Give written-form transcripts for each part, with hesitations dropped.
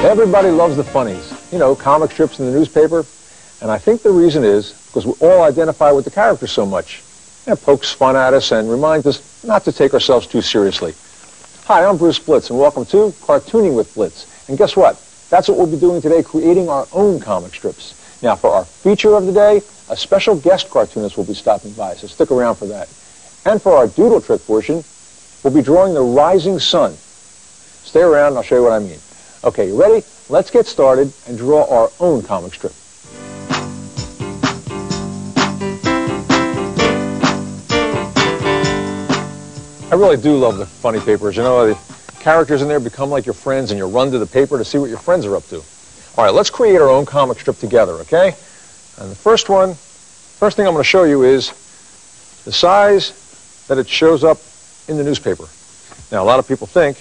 Everybody loves the funnies, you know, comic strips in the newspaper. And I think the reason is because we all identify with the characters so much. It pokes fun at us and reminds us not to take ourselves too seriously. Hi, I'm Bruce Blitz, and welcome to Cartooning with Blitz. And guess what? That's what we'll be doing today, creating our own comic strips. Now, for our feature of the day, a special guest cartoonist will be stopping by, so stick around for that. And for our doodle trick portion, we'll be drawing the rising sun. Stay around and I'll show you what I mean. Okay, you ready? Let's get started and draw our own comic strip. I really do love the funny papers. You know, the characters in there become like your friends and you run to the paper to see what your friends are up to. All right, let's create our own comic strip together, okay? And the first thing I'm going to show you is the size that it shows up in the newspaper. Now, a lot of people think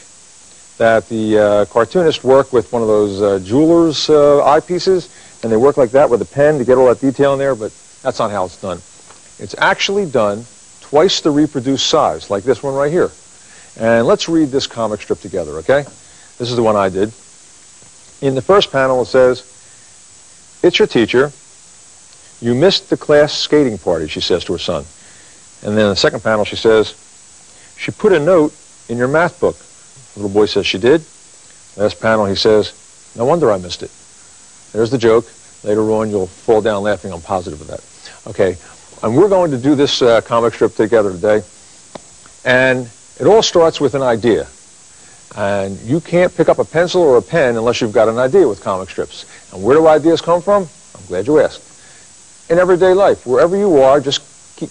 that the cartoonists work with one of those jeweler's eyepieces, and they work like that with a pen to get all that detail in there, but that's not how it's done. It's actually done twice the reproduced size, like this one right here. And let's read this comic strip together, okay? This is the one I did. In the first panel, it says, "It's your teacher. You missed the class skating party," she says to her son. And then in the second panel, she says, "She put a note in your math book." The little boy says she did. Last panel, he says, "No wonder I missed it." There's the joke. Later on, you'll fall down laughing. I'm positive of that. Okay, and we're going to do this comic strip together today. And it all starts with an idea. And you can't pick up a pencil or a pen unless you've got an idea with comic strips. And where do ideas come from? I'm glad you asked. In everyday life, wherever you are, just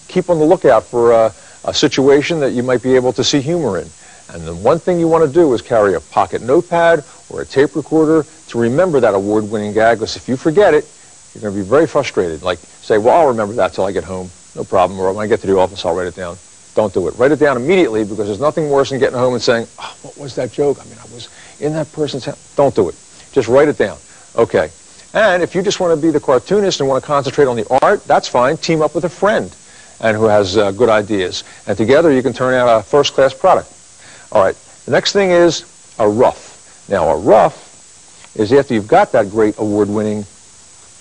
keep on the lookout for a situation that you might be able to see humor in. And the one thing you want to do is carry a pocket notepad or a tape recorder to remember that award-winning gag, because if you forget it, you're going to be very frustrated. Like, say, well, I'll remember that till I get home. No problem. Or when I get to the office, I'll write it down. Don't do it. Write it down immediately, because there's nothing worse than getting home and saying, "Oh, what was that joke? I mean, I was in that person's house." Don't do it. Just write it down. Okay. And if you just want to be the cartoonist and want to concentrate on the art, that's fine. Team up with a friend and who has good ideas. And together you can turn out a first-class product. All right. The next thing is a rough. Now, a rough is after you've got that great award-winning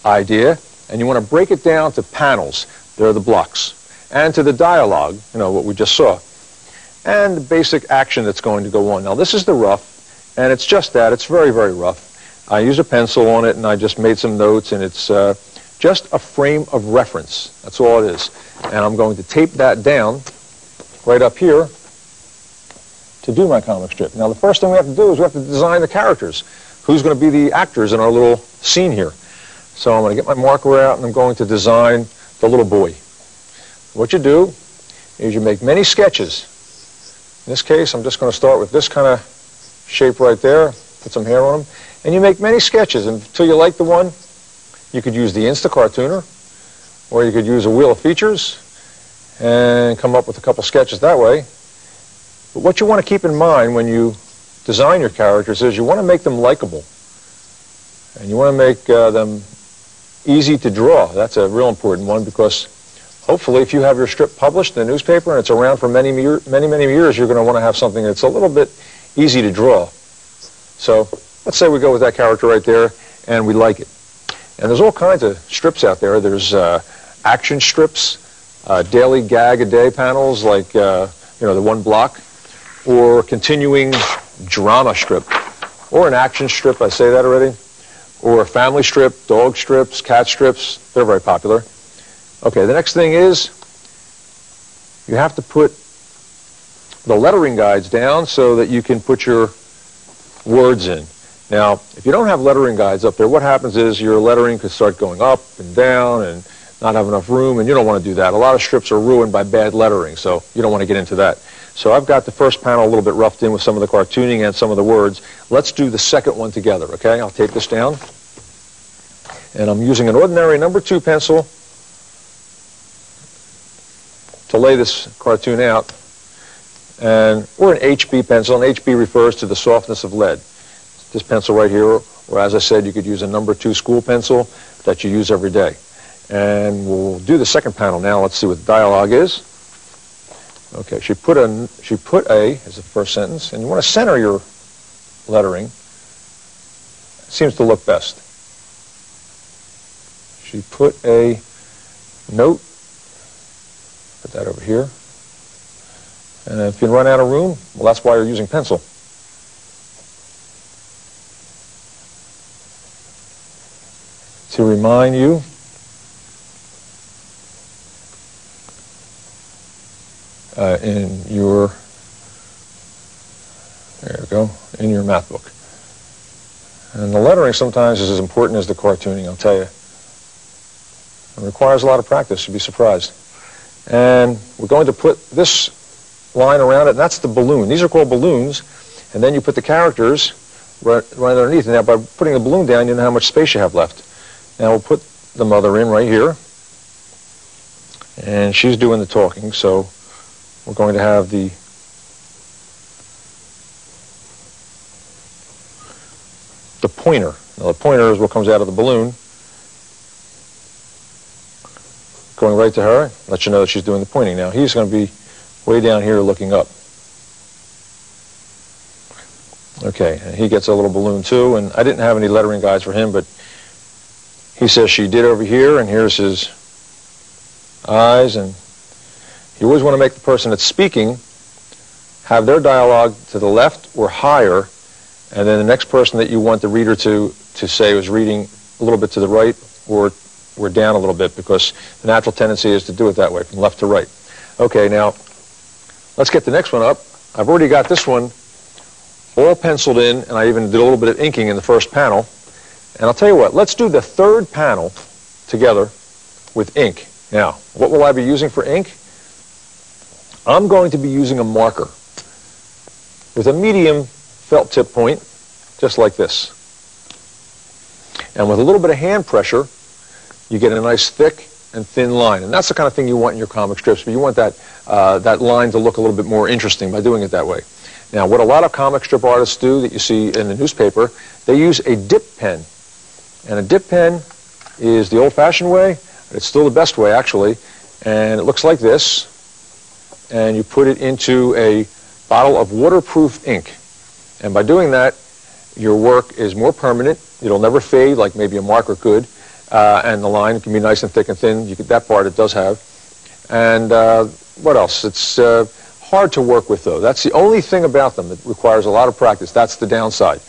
idea, and you want to break it down to panels. They're the blocks. And to the dialogue, you know, what we just saw, and the basic action that's going to go on. Now, this is the rough, and it's just that. It's very, very rough. I use a pencil on it, and I just made some notes, and it's just a frame of reference. That's all it is. And I'm going to tape that down right up here to do my comic strip. Now, the first thing we have to do is we have to design the characters. Who's going to be the actors in our little scene here? So I'm going to get my marker out, and I'm going to design the little boy. What you do is you make many sketches. In this case, I'm just going to start with this kind of shape right there, put some hair on him, and you make many sketches until you like the one. You could use the Insta-Cartooner, or you could use a wheel of features and come up with a couple sketches that way. But what you want to keep in mind when you design your characters is you want to make them likable, and you want to make them easy to draw. That's a real important one, because hopefully, if you have your strip published in the newspaper and it's around for many years, you're going to want to have something that's a little bit easy to draw. So let's say we go with that character right there, and we like it. And there's all kinds of strips out there. There's action strips, daily gag-a-day panels, like you know, the one block, or continuing drama strip, or an action strip. I say that already, or a family strip, dog strips, cat strips. They're very popular. Okay, the next thing is you have to put the lettering guides down so that you can put your words in. Now, if you don't have lettering guides up there, what happens is your lettering could start going up and down and not have enough room, and you don't want to do that. A lot of strips are ruined by bad lettering, so you don't want to get into that. So I've got the first panel a little bit roughed in with some of the cartooning and some of the words. Let's do the second one together, okay? I'll tape this down. And I'm using an ordinary number 2 pencil to lay this cartoon out, or an HB pencil. And HB refers to the softness of lead. This pencil right here, or as I said, you could use a number 2 school pencil that you use every day. And we'll do the second panel now. Let's see what the dialogue is. Okay, she put a as the first sentence, and you want to center your lettering seems to look best. She put a note, put that over here. And if you run out of room, well, that's why you're using pencil. To remind you in your, there you go, in your math book. And the lettering sometimes is as important as the cartooning, I'll tell you. It requires a lot of practice, you'd be surprised. And we're going to put this line around it, and that's the balloon. These are called balloons, and then you put the characters right underneath. Now, by putting the balloon down, you know how much space you have left. Now, we'll put the mother in right here, and she's doing the talking, so we're going to have the pointer. Now, the pointer is what comes out of the balloon, going right to her, let you know that she's doing the pointing. Now, he's going to be way down here looking up. Okay, and he gets a little balloon too, and I didn't have any lettering guides for him, but he says she did over here, and here's his eyes, and you always want to make the person that's speaking have their dialogue to the left or higher, and then the next person that you want the reader to say was reading a little bit to the right or down a little bit, because the natural tendency is to do it that way, from left to right. Okay, now, let's get the next one up. I've already got this one all penciled in, and I even did a little bit of inking in the first panel. And I'll tell you what, let's do the third panel together with ink. Now, what will I be using for ink? I'm going to be using a marker with a medium felt tip point, just like this. And with a little bit of hand pressure, you get a nice thick and thin line. And that's the kind of thing you want in your comic strips, but you want that, that line to look a little bit more interesting by doing it that way. Now, what a lot of comic strip artists do that you see in the newspaper, they use a dip pen. And a dip pen is the old-fashioned way. It's still the best way, actually. And it looks like this. And you put it into a bottle of waterproof ink. And by doing that, your work is more permanent. It'll never fade like maybe a marker could. And the line can be nice and thick and thin. That part it does have. And what else? It's hard to work with, though. That's the only thing about them that requires a lot of practice. That's the downside.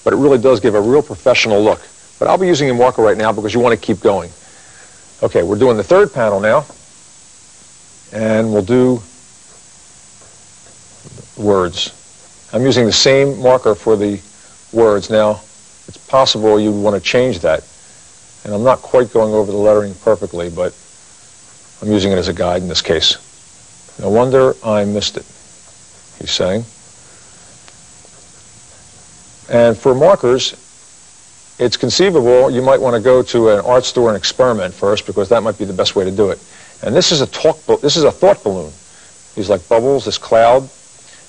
But it really does give a real professional look. But I'll be using a marker right now because you want to keep going. Okay, we're doing the third panel now. And we'll do words. I'm using the same marker for the words. Now, it's possible you want to change that. And I'm not quite going over the lettering perfectly, but I'm using it as a guide in this case. No wonder I missed it, he's saying. And for markers, it's conceivable you might want to go to an art store and experiment first, because that might be the best way to do it. And this is a thought balloon. These like bubbles, this cloud.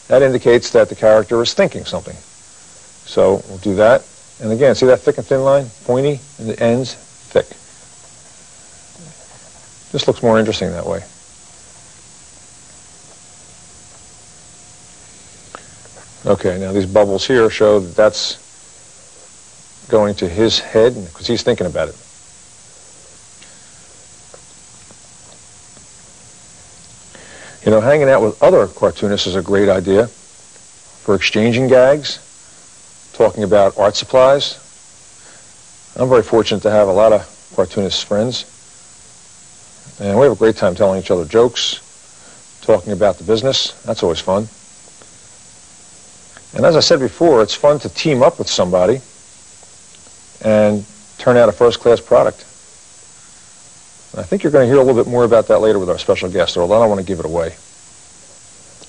That indicates that the character is thinking something. So we'll do that. And again, see that thick and thin line? Pointy, and the ends thick. This looks more interesting that way. Okay, now these bubbles here show that that's going to his head because he's thinking about it. You know, hanging out with other cartoonists is a great idea for exchanging gags, talking about art supplies. I'm very fortunate to have a lot of cartoonist friends, and we have a great time telling each other jokes, talking about the business. That's always fun. And as I said before, it's fun to team up with somebody and turn out a first-class product. And I think you're going to hear a little bit more about that later with our special guest, although I don't want to give it away.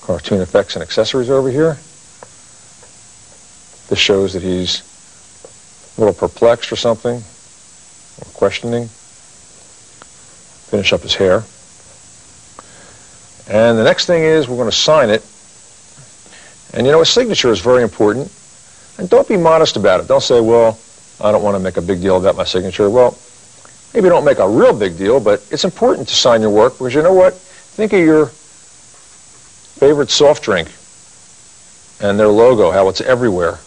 Cartoon effects and accessories over here. This shows that he's a little perplexed or something, or questioning. Finish up his hair. And the next thing is we're going to sign it. And you know, a signature is very important. And don't be modest about it. Don't say, well, I don't want to make a big deal about my signature. Well, maybe don't make a real big deal, but it's important to sign your work because you know what? Think of your favorite soft drink and their logo, how it's everywhere.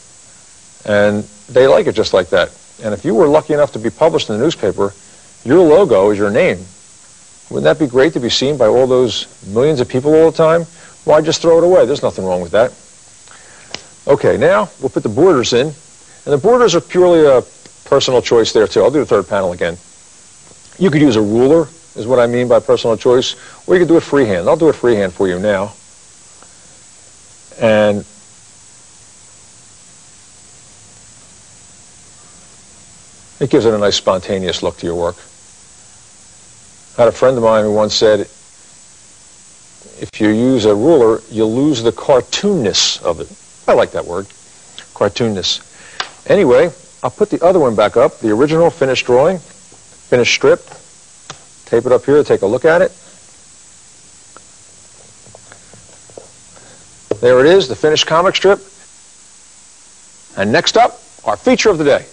And they like it just like that. And if you were lucky enough to be published in the newspaper, your logo is your name. Wouldn't that be great to be seen by all those millions of people all the time? Why just throw it away? There's nothing wrong with that. Okay, now we'll put the borders in. And the borders are purely a personal choice there, too. I'll do the third panel again. You could use a ruler, is what I mean by personal choice, or you could do it freehand. I'll do it freehand for you now. And it gives it a nice spontaneous look to your work. I had a friend of mine who once said, if you use a ruler, you'll lose the cartoonness of it. I like that word, cartoonness. Anyway, I'll put the other one back up, the original finished drawing, finished strip. Tape it up here to take a look at it. There it is, the finished comic strip. And next up, our feature of the day.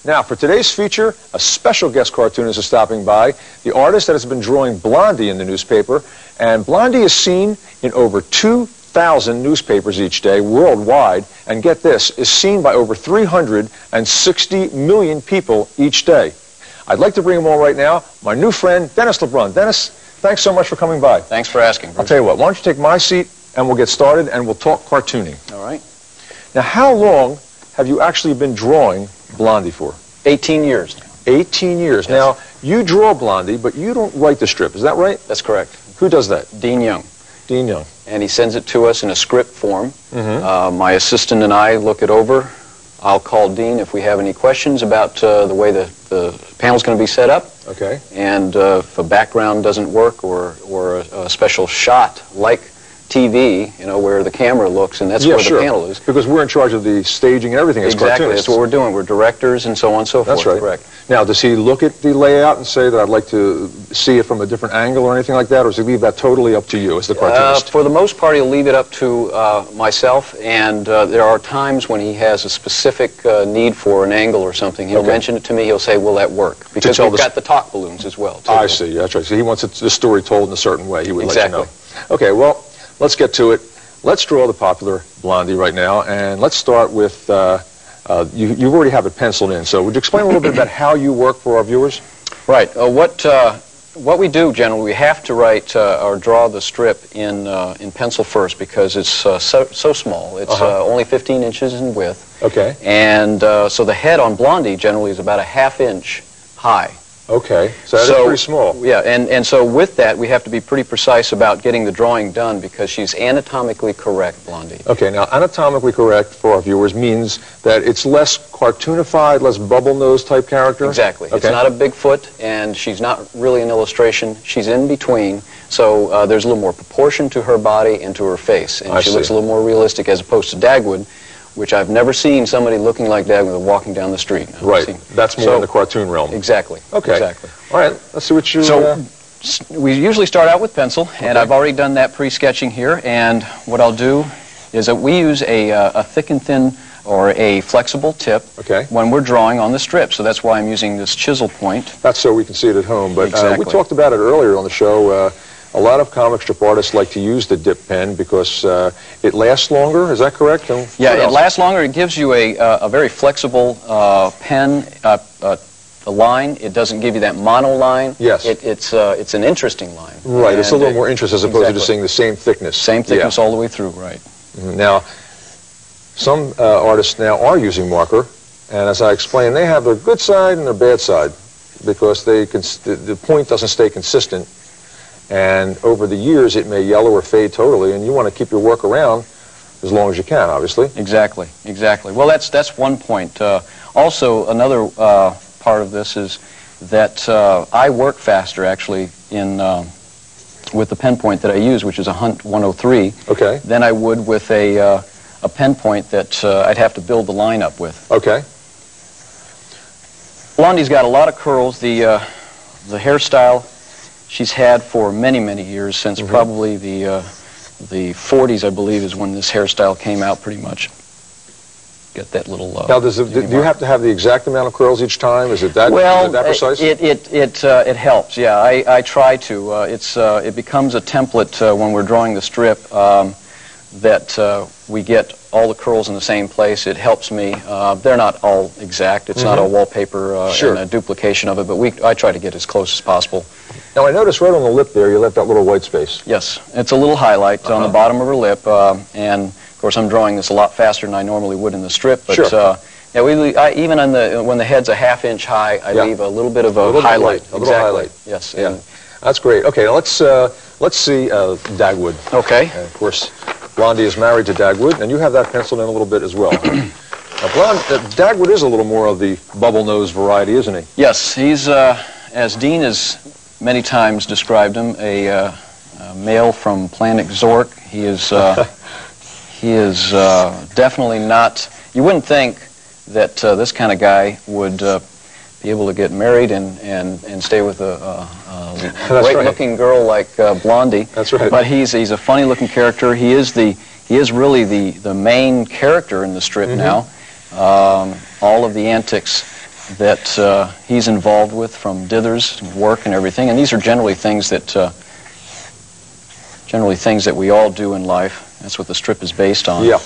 Now, for today's feature, a special guest cartoonist is stopping by, the artist that has been drawing Blondie in the newspaper. And Blondie is seen in over 2,000 newspapers each day worldwide. And get this, is seen by over 360 million people each day. I'd like to bring him on right now, my new friend, Dennis LeBrun. Dennis, thanks so much for coming by. Thanks for asking, Bruce. I'll tell you what, why don't you take my seat and we'll get started and we'll talk cartooning. All right. Now, how long have you actually been drawing Blondie for? 18 years now. 18 years. Yes. Now, you draw Blondie, but you don't write the strip. Is that right? That's correct. Who does that? Dean Young. Dean Young. And he sends it to us in a script form. My assistant and I look it over. I'll call Dean if we have any questions about the way the panel's going to be set up. Okay. And if a background doesn't work or a special shot like TV, you know, where the camera looks, and that's where the panel is. Because we're in charge of the staging and everything as cartoonists. Exactly, that's what we're doing. We're directors and so on and so forth. That's right. Correct. Now, does he look at the layout and say that I'd like to see it from a different angle or anything like that, or does he leave that totally up to you as the cartoonist? For the most part, he'll leave it up to myself, and there are times when he has a specific need for an angle or something. He'll mention it to me. He'll say, will that work? Because we've got the talk balloons as well, too. I see. That's right. So he wants the story told in a certain way. He would let you know. Okay, well, let's get to it. Let's draw the popular Blondie right now, and let's start with, you already have it penciled in, so would you explain a little bit about how you work for our viewers? Right. What we do generally, we have to write or draw the strip in pencil first because it's so small. It's only 15 inches in width. Okay. And so the head on Blondie generally is about a ½ inch high. Okay, so that's pretty small. Yeah, and so with that, we have to be pretty precise about getting the drawing done because she's anatomically correct, Blondie. Okay, now anatomically correct for our viewers means that it's less cartoonified, less bubble-nosed type character? Exactly. Okay. It's not a Bigfoot, and she's not really an illustration. She's in between, so there's a little more proportion to her body and to her face, and she looks a little more realistic as opposed to Dagwood, which I've never seen somebody looking like Dagwood walking down the street. Right. That's more in the cartoon realm. Exactly. Okay. Exactly. All right. Let's see what you... So we usually start out with pencil, and I've already done that pre-sketching here. And what I'll do is that we use a thick and thin or a flexible tip when we're drawing on the strip. So that's why I'm using this chisel point. That's so we can see it at home. But we talked about it earlier on the show. A lot of comic strip artists like to use the dip pen because it lasts longer. Is that correct? Yeah, it lasts longer. It gives you a very flexible pen, a line. It doesn't give you that mono line. Yes. It's an interesting line. Right. And it's a little more interest as opposed to just seeing the same thickness. Same thickness all the way through. Right. Now, some artists now are using marker, and as I explained, they have their good side and their bad side because the point doesn't stay consistent. And over the years, it may yellow or fade totally, and you want to keep your work around as long as you can, obviously. Exactly, exactly. Well, that's one point. Also, another part of this is that I work faster, actually, with the pen point that I use, which is a Hunt 103, than I would with a pen point that I'd have to build the line up with. Okay. Blondie's got a lot of curls. The hairstyle she's had for many, many years, since probably the 40s, I believe, is when this hairstyle came out pretty much. get that little... now, do you have to have the exact amount of curls each time? Is it that, well, is it that precise? It helps, yeah. I try to. It becomes a template when we're drawing the strip that we get all the curls in the same place. It helps me. They're not all exact. It's not a wallpaper and a duplication of it, but I try to get as close as possible. Now, I noticed right on the lip there, you left that little white space. Yes, it's a little highlight on the bottom of her lip, and of course I'm drawing this a lot faster than I normally would in the strip, but yeah, even on when the head's a ½ inch high, I leave a little bit of a highlight. A little highlight. Yes. Yeah. That's great. Okay, now let's see Dagwood. Okay. And of course, Blondie is married to Dagwood, and you have that penciled in a little bit as well. Now, Dagwood is a little more of the bubble nose variety, isn't he? Yes, he's, as Dean has many times described him, a male from planet Zork. He is definitely not. You wouldn't think that this kind of guy would be able to get married and stay with a great-looking girl like Blondie. That's right. But he's a funny-looking character. He is really the main character in the strip now. All of the antics that he's involved with, from dithers, work, and everything, and these are generally things that we all do in life. That's what the strip is based on. Yeah.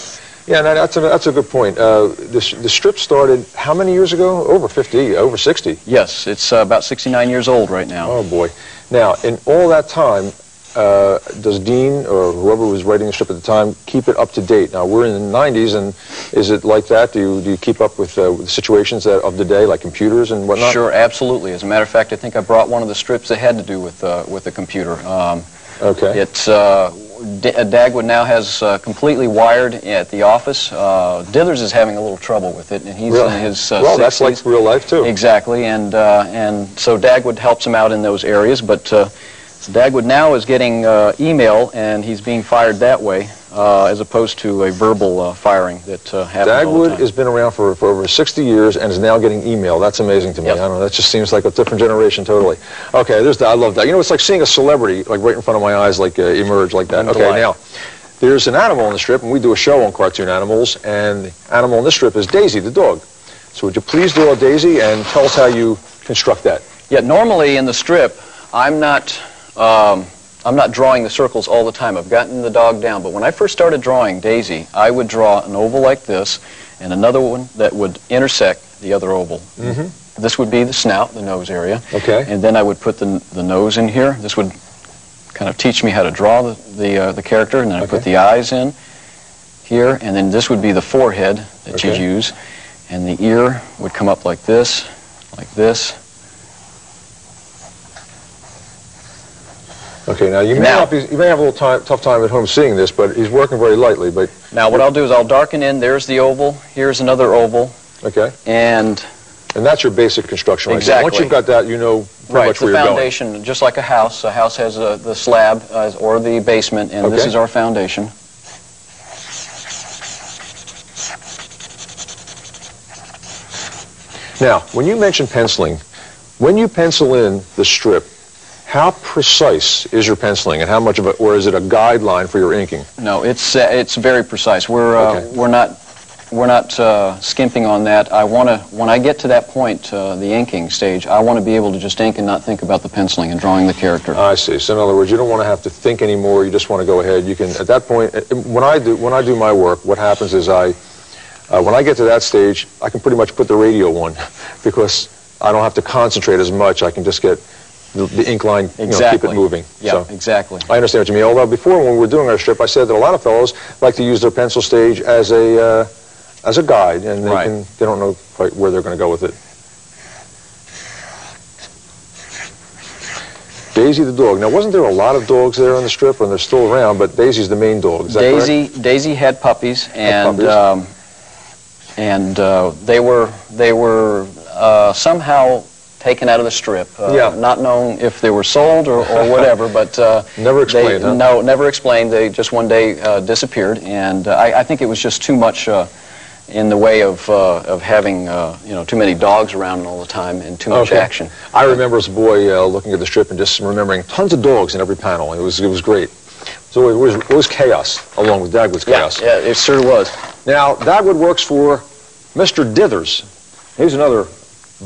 Yeah, no, that's a good point. The strip started how many years ago? Over 50, over 60. Yes, it's about 69 years old right now. Oh, boy. Now, in all that time, does Dean or whoever was writing the strip at the time keep it up to date? Now, we're in the 90s, and is it like that? Do you keep up with the situations of the day, like computers and whatnot? Sure, absolutely. As a matter of fact, I think I brought one of the strips that had to do with the computer. Okay. It's Dagwood now has completely wired at the office. Dithers is having a little trouble with it, and he's in his well, 60s. That's like real life too. Exactly, and so Dagwood helps him out in those areas. But Dagwood now is getting email, and he's being fired that way, as opposed to a verbal firing that happens all the time. Dagwood has been around for over 60 years and is now getting email. That's amazing to me. Yep. I don't know. That just seems like a different generation totally. Okay, I love that. You know, it's like seeing a celebrity like right in front of my eyes, like emerge like that. Okay, now there's an animal in the strip, and we do a show on cartoon animals, and the animal in this strip is Daisy, the dog. So would you please draw Daisy and tell us how you construct that? Yeah, normally in the strip, I'm not drawing the circles all the time. I've gotten the dog down. But when I first started drawing Daisy, I would draw an oval like this and another one that would intersect the other oval. This would be the snout, the nose area. Okay. And then I would put the nose in here. This would kind of teach me how to draw the character. And then I put the eyes in here. And then this would be the forehead that you'd use. And the ear would come up like this, like this. Okay, now you may have a little tough time at home seeing this, but he's working very lightly. But now what I'll do is I'll darken in. There's the oval. Here's another oval. Okay. And that's your basic construction, right? Exactly. So once you've got that, you know pretty much where you're going. The foundation, just like a house. A house has the slab or the basement, and this is our foundation. Now, when you mention penciling, when you pencil in the strip, how precise is your penciling, and how much of it, or is it a guideline for your inking? No, it's very precise. We're not skimping on that. I want to, when I get to that point, the inking stage, I want to be able to just ink and not think about the penciling and drawing the character. I see. So in other words, you don't want to have to think anymore. You just want to go ahead. You can, at that point, when I do my work, what happens is when I get to that stage, I can pretty much put the radio on because I don't have to concentrate as much. I can just get the ink line, keep it moving. Yeah, so, exactly. I understand what you mean. Although before, when we were doing our strip, I said that a lot of fellows like to use their pencil stage as a guide, and they don't know quite where they're going to go with it. Daisy the dog. Now, wasn't there a lot of dogs there on the strip, and they're still around? But Daisy's the main dog. Is that correct? Daisy had puppies, and they were somehow taken out of the strip. Not known if they were sold or whatever, but never explained. No, never explained. They just one day disappeared, and I think it was just too much in the way of having too many dogs around all the time and too much action. I remember as a boy looking at the strip and just remembering tons of dogs in every panel. It was great. So it was chaos along with Dagwood's chaos. Yeah, it sure was. Now Dagwood works for Mr. Dithers. He's another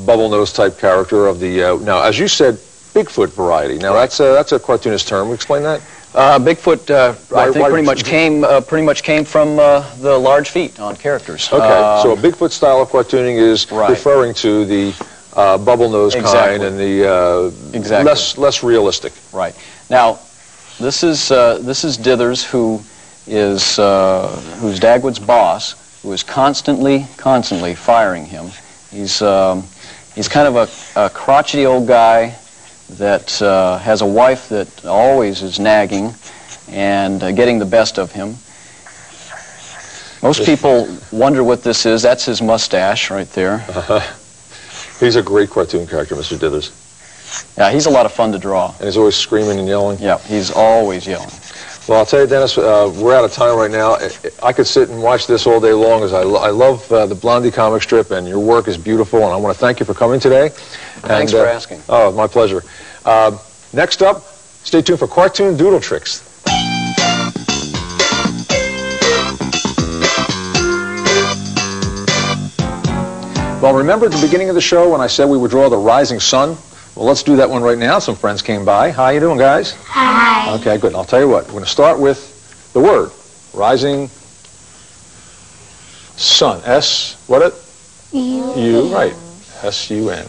bubble-nose type character of the, now, as you said, Bigfoot variety. Now, that's a cartoonist term. Explain that. Bigfoot, I think, pretty much came from the large feet on characters. Okay, so a Bigfoot style of cartooning is referring to the bubble nose kind and the less realistic. Right. Now, this is Dithers, who is who's Dagwood's boss, who is constantly firing him. He's kind of a crotchety old guy that has a wife that always is nagging and getting the best of him. Most people wonder what this is. That's his mustache right there. He's a great cartoon character, Mr. Dithers. Yeah, he's a lot of fun to draw. And he's always screaming and yelling. Yeah, he's always yelling. Well, I'll tell you, Dennis, we're out of time right now. I could sit and watch this all day long, as I love the Blondie comic strip, and your work is beautiful, and I want to thank you for coming today. Thanks for asking. Oh, my pleasure. Next up, stay tuned for Cartoon Doodle Tricks. Well, remember at the beginning of the show when I said we would draw the rising sun? Well, let's do that one right now. Some friends came by. How you doing, guys? Hi. Okay, good. I'll tell you what. We're going to start with the word. Rising sun. S, what it? U, right. S-U-N.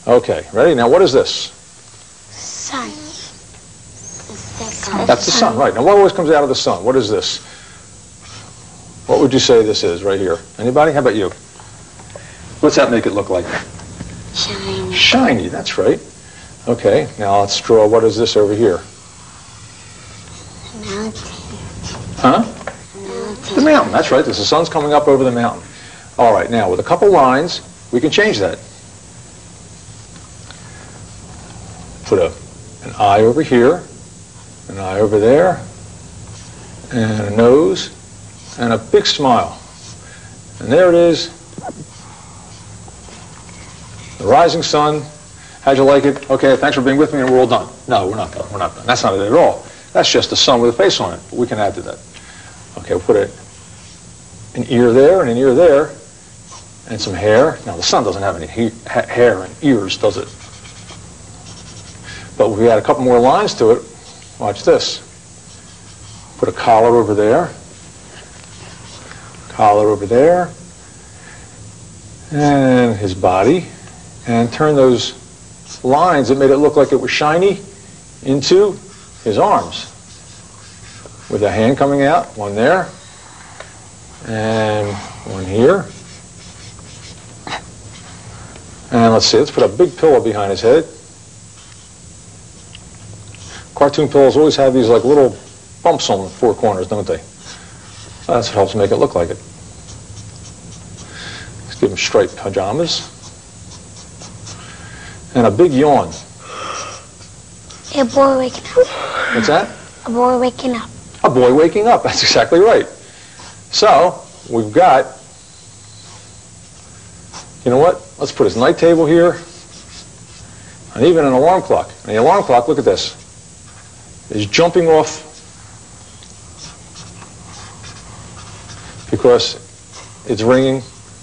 Okay, ready? Now, what is this? Sun. That's the sun, right. Now, what always comes out of the sun? What is this? What would you say this is right here? Anybody? How about you? What's that make it look like? Shiny. Shiny, that's right. Okay, now let's draw, what is this over here? Mountain. Huh? Mountain. The mountain, that's right. The sun's coming up over the mountain. All right, now with a couple lines, we can change that. Put an eye over here, an eye over there, and a nose, and a big smile. And there it is. The rising sun. How'd you like it? Okay, thanks for being with me, and we're all done. No, we're not done. We're not done. That's not it at all. That's just the sun with a face on it. But we can add to that. Okay, we'll put an ear there and an ear there, and some hair. Now, the sun doesn't have any hair and ears, does it? But if we add a couple more lines to it, watch this. Put a collar over there. Collar over there. And his body. And turn those lines that made it look like it was shiny into his arms. With a hand coming out, one there, and one here. And let's see, let's put a big pillow behind his head. Cartoon pillows always have these like little bumps on the four corners, don't they? That's what helps make it look like it. Let's give him striped pajamas. And a big yawn. A boy waking up. What's that? A boy waking up. A boy waking up. That's exactly right. So, we've got, you know what? Let's put his night table here. And even an alarm clock. And the alarm clock, look at this, is jumping off because it's ringing.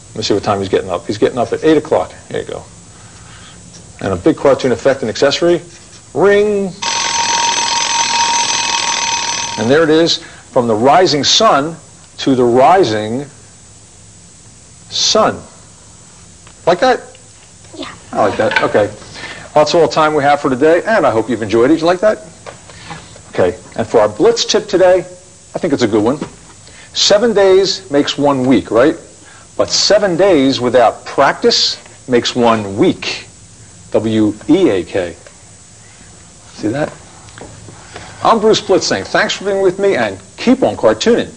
Let me see what time he's getting up. He's getting up at 8 o'clock. There you go. And a big cartoon effect and accessory. Ring. And there it is, from the rising sun to the rising sun. Like that? Yeah. I like that. Okay. Well, that's all the time we have for today, and I hope you've enjoyed it. Did you like that? Okay. And for our Blitz tip today, I think it's a good one. 7 days makes 1 week, right? But 7 days without practice makes 1 week. W-E-A-K. See that? I'm Bruce Blica saying thanks for being with me, and keep on cartooning.